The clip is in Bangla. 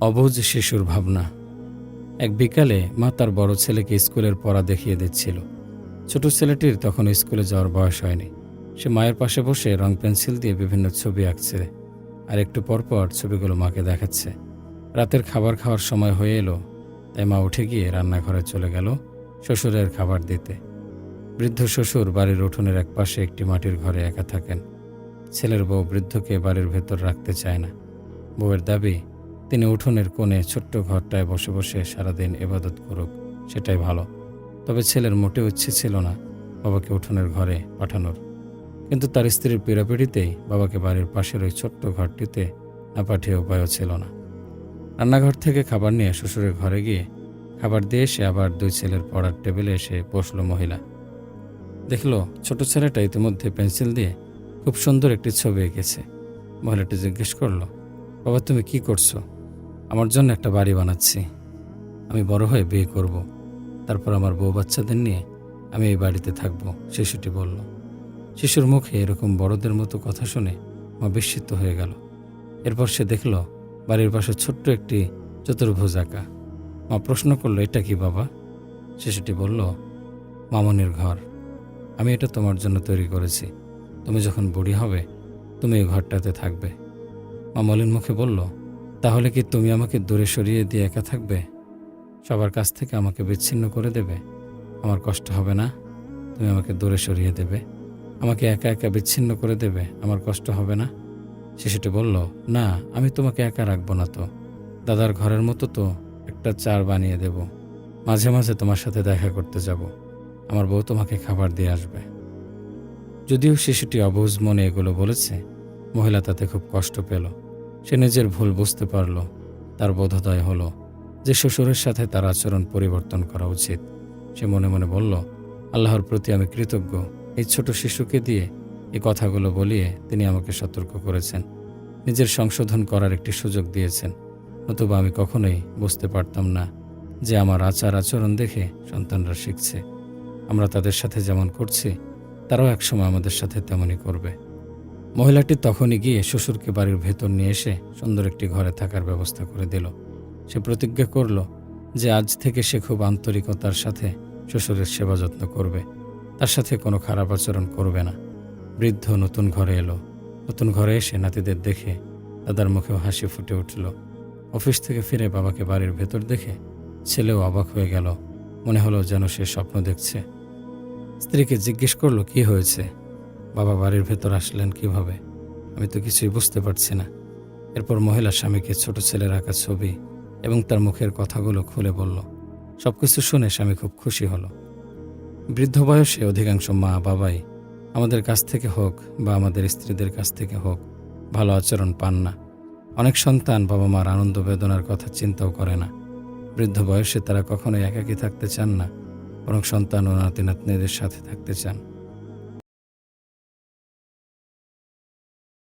অবুঝ শিশুর ভাবনা। এক বিকালে মা তার বড় ছেলেকে স্কুলের পড়া দেখিয়ে দিচ্ছিল। ছোট ছেলেটির তখন স্কুলে যাওয়ার বয়স হয়নি। সে মায়ের পাশে বসে রং পেন্সিল দিয়ে বিভিন্ন ছবি আঁকছে, আর একটু পরপর ছবিগুলো মাকে দেখাচ্ছে। রাতের খাবার খাওয়ার সময় হয়ে এলো, তাই মা উঠে গিয়ে রান্নাঘরে চলে গেল শ্বশুরের খাবার দিতে। বৃদ্ধ শ্বশুর বাড়ির উঠোনের এক পাশে একটি মাটির ঘরে একা থাকেন। ছেলের বউ বৃদ্ধকে বাড়ির ভেতর রাখতে চায় না। বউয়ের দাবি, তিনি উঠোনের কোণে ছোট্ট ঘরটায় বসে বসে সারাদিন ইবাদত করুক, সেটাই ভালো। তবে ছেলের মোটেও ইচ্ছে ছিল না বাবাকে উঠোনের ঘরে পাঠানোর। কিন্তু তার স্ত্রীর পীড়াপিড়িতেই বাবাকে বাড়ির পাশের ওই ছোট্ট ঘরটিতে না পাঠিয়ে উপায়ও ছিল না। রান্নাঘর থেকে খাবার নিয়ে শ্বশুরের ঘরে গিয়ে খাবার দিয়ে এসে আবার দুই ছেলের পড়ার টেবিলে এসে বসল মহিলা। দেখল ছোট ছেলেটা ইতিমধ্যে পেন্সিল দিয়ে খুব সুন্দর একটি ছবি এঁকেছে। মহিলাটি জিজ্ঞেস করল, বাবা তুমি কি করছো? আমার জন্য একটা বাড়ি বানাচ্ছি। আমি বড় হয়ে বিয়ে করব, তারপর আমার বউ বাচ্চাদের নিয়ে আমি এই বাড়িতে থাকব, শিশুটি বলল। শিশুর মুখে এরকম বড়দের মতো কথা শুনে মা বিস্মিত হয়ে গেল। এরপর সে দেখল বাড়ির পাশে ছোট্ট একটি চতুর্ভুজ আঁকা। মা প্রশ্ন করল, এটা কি বাবা? শিশুটি বলল, মামনির ঘর। আমি এটা তোমার জন্য তৈরি করেছি। তুমি যখন বুড়ি হবে তুমি এই ঘরটাতে থাকবে। মা মলিন মুখে বলল, তাহলে কি তুমি আমাকে দূরে সরিয়ে দিয়ে একা থাকবে? সবার কাছ থেকে আমাকে বিচ্ছিন্ন করে দেবে? আমার কষ্ট হবে না? তুমি আমাকে দূরে সরিয়ে দেবে, আমাকে একা একা বিচ্ছিন্ন করে দেবে, আমার কষ্ট হবে না? শিশুটি বলল, না, আমি তোমাকে একা রাখবো না তো। দাদার ঘরের মতো তো একটা চার বানিয়ে দেব। মাঝে মাঝে তোমার সাথে দেখা করতে যাব। আমার বউ তোমাকে খাবার দিয়ে আসবে। যদিও শিশুটি অবুঝ মনে এগুলো বলেছে, মহিলা তাতে খুব কষ্ট পেল। সে নিজের ভুল বুঝতে পারল। তার বোধোদয় হলো যে শ্বশুরের সাথে তার আচরণ পরিবর্তন করা উচিত। সে মনে মনে বলল, আল্লাহর প্রতি আমি কৃতজ্ঞ, এই ছোট শিশুকে দিয়ে এই কথাগুলো বলিয়ে তিনি আমাকে সতর্ক করেছেন, নিজের সংশোধন করার একটি সুযোগ দিয়েছেন। নতুবা আমি কখনোই বুঝতে পারতাম না যে আমার আচার আচরণ দেখে সন্তানরা শিখছে। আমরা তাদের সাথে যেমন করছি তারাও একসময় আমাদের সাথে তেমনই করবে। মহিলাটি তখনই গিয়ে শ্বশুরকে বাড়ির ভেতর নিয়ে এসে সুন্দর একটি ঘরে থাকার ব্যবস্থা করে দিল। সে প্রতিজ্ঞা করল যে আজ থেকে সে খুব আন্তরিকতার সাথে শ্বশুরের সেবা যত্ন করবে, তার সাথে কোনো খারাপ আচরণ করবে না। বৃদ্ধ নতুন ঘরে এলো। নতুন ঘরে এসে নাতিদের দেখে দাদার মুখেও হাসি ফুটে উঠল। অফিস থেকে ফিরে বাবাকে বাড়ির ভেতর দেখে ছেলেও অবাক হয়ে গেল। মনে হলো যেন সে স্বপ্ন দেখছে। স্ত্রীকে জিজ্ঞেস করলো, কি হয়েছে? বাবা বাড়ির ভেতর আসলেন কিভাবে? আমি তো কিছুই বুঝতে পারছি না। এরপর মহিলা স্বামীকে ছোট ছেলের আঁকা ছবি এবং তার মুখের কথাগুলো খুলে বলল। সবকিছু শুনে স্বামী খুব খুশি হলো। বৃদ্ধ বয়সে অধিকাংশ মা বাবাই আমাদের কাছ থেকে হোক বা আমাদের স্ত্রীদের কাছ থেকে হোক ভালো আচরণ পান না। অনেক সন্তান বাবা মার আনন্দ বেদনার কথা চিন্তাও করে না। বৃদ্ধ বয়সে তারা কখনোই একাকী থাকতে চান না, বরং সন্তান ও নাতি নাতনিদের সাথে থাকতে চান।